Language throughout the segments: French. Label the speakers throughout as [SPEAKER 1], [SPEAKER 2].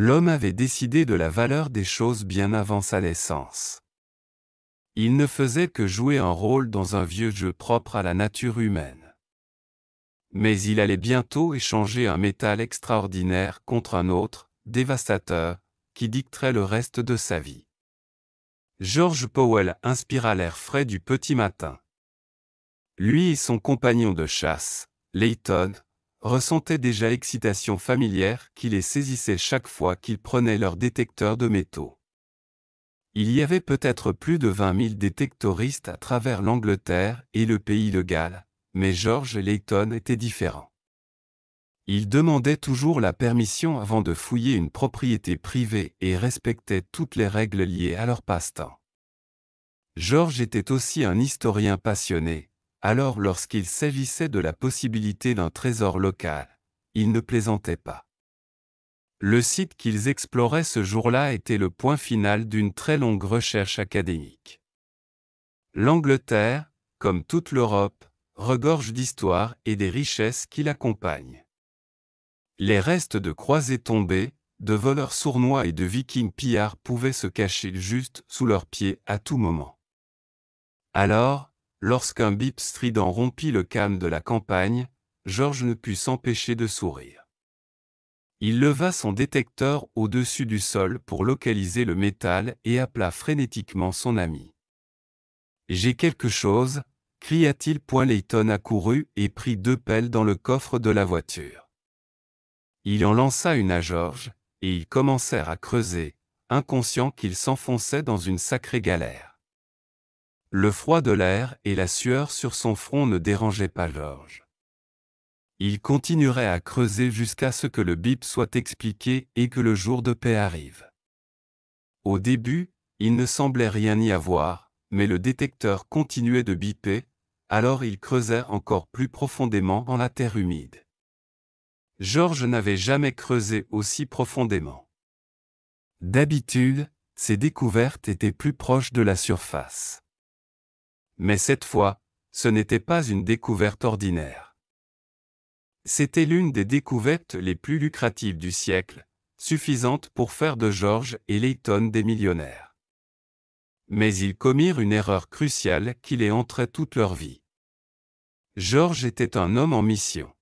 [SPEAKER 1] L'homme avait décidé de la valeur des choses bien avant sa naissance. Il ne faisait que jouer un rôle dans un vieux jeu propre à la nature humaine. Mais il allait bientôt échanger un métal extraordinaire contre un autre, dévastateur, qui dicterait le reste de sa vie. George Powell inspira l'air frais du petit matin. Lui et son compagnon de chasse, Layton, ressentaient déjà l'excitation familière qui les saisissait chaque fois qu'ils prenaient leur détecteur de métaux. Il y avait peut-être plus de 20 000 détectoristes à travers l'Angleterre et le pays de Galles, mais George Layton était différent. Il demandait toujours la permission avant de fouiller une propriété privée et respectait toutes les règles liées à leur passe-temps. George était aussi un historien passionné, alors lorsqu'il s'agissait de la possibilité d'un trésor local, il ne plaisantait pas. Le site qu'ils exploraient ce jour-là était le point final d'une très longue recherche académique. L'Angleterre, comme toute l'Europe, regorge d'histoires et des richesses qui l'accompagnent. Les restes de croisés tombés, de voleurs sournois et de vikings pillards pouvaient se cacher juste sous leurs pieds à tout moment. Alors, lorsqu'un bip strident rompit le calme de la campagne, George ne put s'empêcher de sourire. Il leva son détecteur au-dessus du sol pour localiser le métal et appela frénétiquement son ami. « J'ai quelque chose !» cria-t-il. Layton accourut et prit 2 pelles dans le coffre de la voiture. Il en lança une à George, et ils commencèrent à creuser, inconscients qu'ils s'enfonçaient dans une sacrée galère. Le froid de l'air et la sueur sur son front ne dérangeaient pas George. Il continuerait à creuser jusqu'à ce que le bip soit expliqué et que le jour de paix arrive. Au début, il ne semblait rien y avoir, mais le détecteur continuait de biper, alors il creusait encore plus profondément dans la terre humide. George n'avait jamais creusé aussi profondément. D'habitude, ses découvertes étaient plus proches de la surface. Mais cette fois, ce n'était pas une découverte ordinaire. C'était l'une des découvertes les plus lucratives du siècle, suffisante pour faire de George et Layton des millionnaires. Mais ils commirent une erreur cruciale qui les hanterait toute leur vie. George était un homme en mission.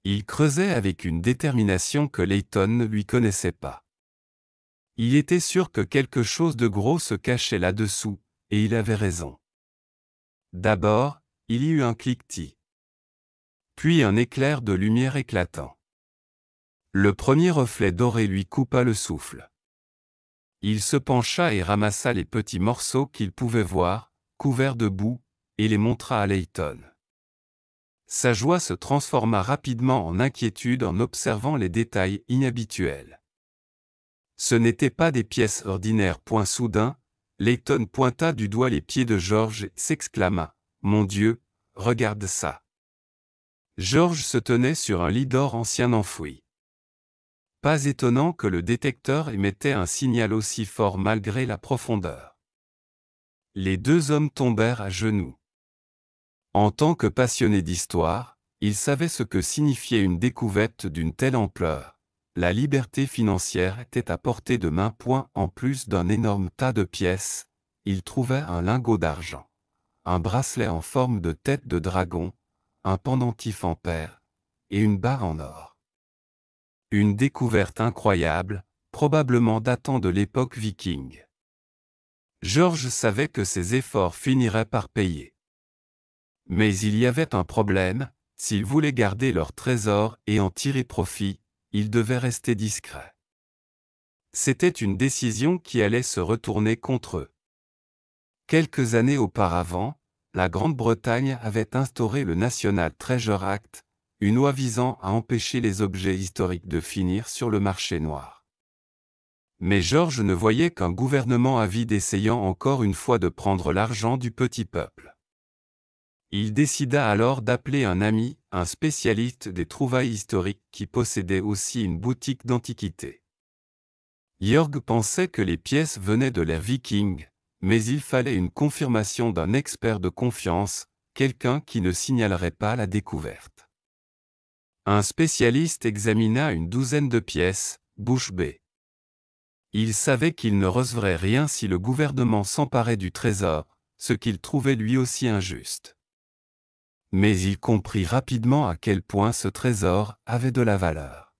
[SPEAKER 1] Il creusait avec une détermination que Layton ne lui connaissait pas. Il était sûr que quelque chose de gros se cachait là-dessous, et il avait raison. D'abord, il y eut un cliquetis. Puis un éclair de lumière éclatant. Le premier reflet doré lui coupa le souffle. Il se pencha et ramassa les petits morceaux qu'il pouvait voir, couverts de boue, et les montra à Layton. Sa joie se transforma rapidement en inquiétude en observant les détails inhabituels. Ce n'étaient pas des pièces ordinaires. Soudain, Layton pointa du doigt les pieds de George et s'exclama : « Mon Dieu, regarde ça !» George se tenait sur un lit d'or ancien enfoui. Pas étonnant que le détecteur émettait un signal aussi fort malgré la profondeur. Les 2 hommes tombèrent à genoux. En tant que passionnés d'histoire, ils savaient ce que signifiait une découverte d'une telle ampleur. La liberté financière était à portée de main. En plus d'un énorme tas de pièces, ils trouvaient un lingot d'argent, un bracelet en forme de tête de dragon, un pendentif en perles, et une barre en or. Une découverte incroyable, probablement datant de l'époque viking. George savait que ses efforts finiraient par payer. Mais il y avait un problème, s'ils voulaient garder leur trésor et en tirer profit, ils devaient rester discrets. C'était une décision qui allait se retourner contre eux. Quelques années auparavant, la Grande-Bretagne avait instauré le National Treasure Act, une loi visant à empêcher les objets historiques de finir sur le marché noir. Mais George ne voyait qu'un gouvernement avide essayant encore une fois de prendre l'argent du petit peuple. Il décida alors d'appeler un ami, un spécialiste des trouvailles historiques qui possédait aussi une boutique d'antiquités. Jörg pensait que les pièces venaient de l'ère viking, mais il fallait une confirmation d'un expert de confiance, quelqu'un qui ne signalerait pas la découverte. Un spécialiste examina une douzaine de pièces, bouche bée. Il savait qu'il ne recevrait rien si le gouvernement s'emparait du trésor, ce qu'il trouvait lui aussi injuste. Mais il comprit rapidement à quel point ce trésor avait de la valeur.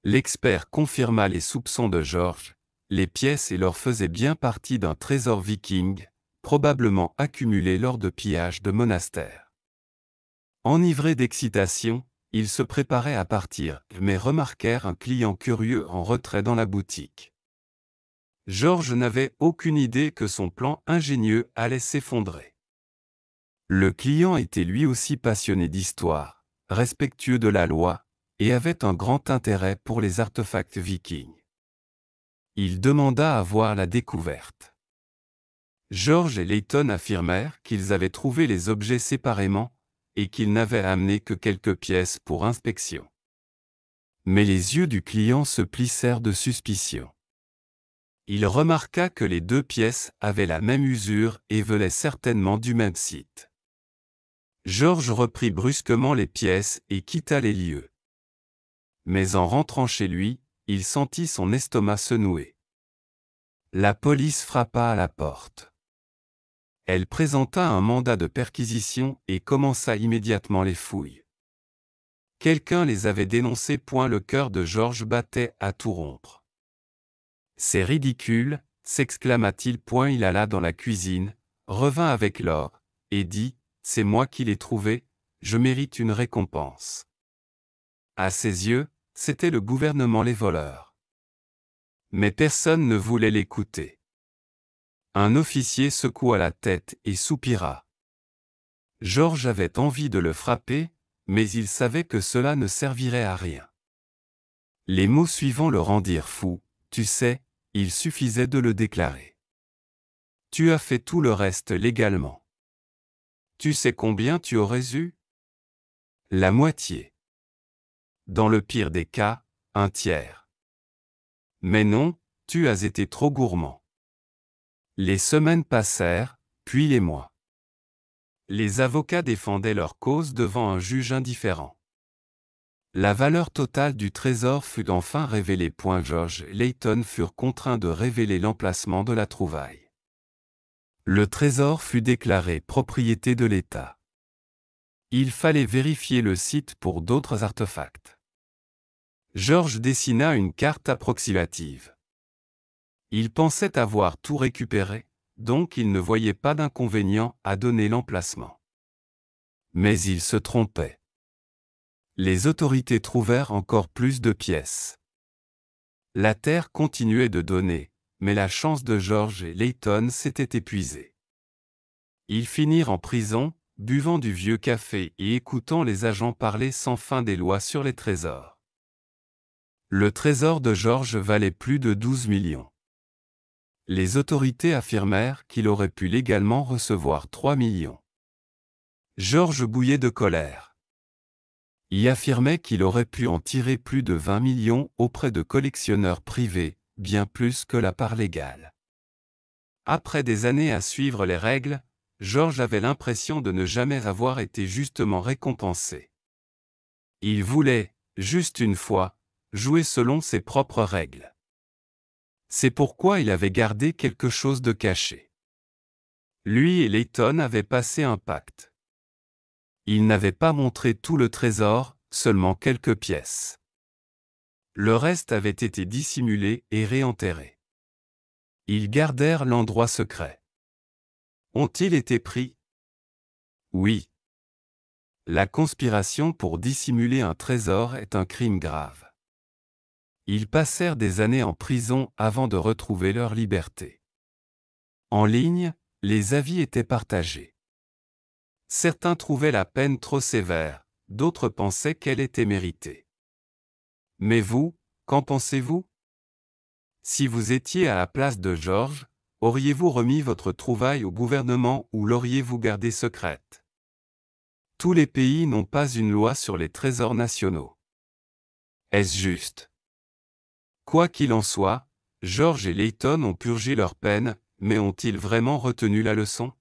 [SPEAKER 1] L'expert confirma les soupçons de George, les pièces et l'or faisaient bien partie d'un trésor viking, probablement accumulé lors de pillages de monastères. Enivrés d'excitation, ils se préparaient à partir, mais remarquèrent un client curieux en retrait dans la boutique. George n'avait aucune idée que son plan ingénieux allait s'effondrer. Le client était lui aussi passionné d'histoire, respectueux de la loi, et avait un grand intérêt pour les artefacts vikings. Il demanda à voir la découverte. George et Layton affirmèrent qu'ils avaient trouvé les objets séparément, et qu'ils n'avaient amené que quelques pièces pour inspection. Mais les yeux du client se plissèrent de suspicion. Il remarqua que les deux pièces avaient la même usure et venaient certainement du même site. George reprit brusquement les pièces et quitta les lieux. Mais en rentrant chez lui, il sentit son estomac se nouer. La police frappa à la porte. Elle présenta un mandat de perquisition et commença immédiatement les fouilles. Quelqu'un les avait dénoncés. Le cœur de George battait à tout rompre. C'est ridicule, s'exclama-t-il. Il alla dans la cuisine, revint avec l'or, et dit, c'est moi qui l'ai trouvé, je mérite une récompense. À ses yeux, c'était le gouvernement les voleurs. Mais personne ne voulait l'écouter. Un officier secoua la tête et soupira. George avait envie de le frapper, mais il savait que cela ne servirait à rien. Les mots suivants le rendirent fou, tu sais, il suffisait de le déclarer. Tu as fait tout le reste légalement. Tu sais combien tu aurais eu? La moitié. Dans le pire des cas, un tiers. Mais non, tu as été trop gourmand. Les semaines passèrent, puis les mois. Les avocats défendaient leur cause devant un juge indifférent. La valeur totale du trésor fut enfin révélée. George et Layton furent contraints de révéler l'emplacement de la trouvaille. Le trésor fut déclaré propriété de l'État. Il fallait vérifier le site pour d'autres artefacts. George dessina une carte approximative. Il pensait avoir tout récupéré, donc il ne voyait pas d'inconvénient à donner l'emplacement. Mais il se trompait. Les autorités trouvèrent encore plus de pièces. La terre continuait de donner, mais la chance de George et Layton s'était épuisée. Ils finirent en prison, buvant du vieux café et écoutant les agents parler sans fin des lois sur les trésors. Le trésor de George valait plus de 12 millions. Les autorités affirmèrent qu'il aurait pu légalement recevoir 3 millions. George bouillait de colère. Il affirmait qu'il aurait pu en tirer plus de 20 millions auprès de collectionneurs privés, bien plus que la part légale. Après des années à suivre les règles, George avait l'impression de ne jamais avoir été justement récompensé. Il voulait, juste une fois, jouer selon ses propres règles. C'est pourquoi il avait gardé quelque chose de caché. Lui et Layton avaient passé un pacte. Ils n'avaient pas montré tout le trésor, seulement quelques pièces. Le reste avait été dissimulé et réenterré. Ils gardèrent l'endroit secret. Ont-ils été pris? Oui. La conspiration pour dissimuler un trésor est un crime grave. Ils passèrent des années en prison avant de retrouver leur liberté. En ligne, les avis étaient partagés. Certains trouvaient la peine trop sévère, d'autres pensaient qu'elle était méritée. Mais vous, qu'en pensez-vous? Si vous étiez à la place de George, auriez-vous remis votre trouvaille au gouvernement ou l'auriez-vous gardée secrète? Tous les pays n'ont pas une loi sur les trésors nationaux. Est-ce juste? Quoi qu'il en soit, George et Layton ont purgé leur peine, mais ont-ils vraiment retenu la leçon?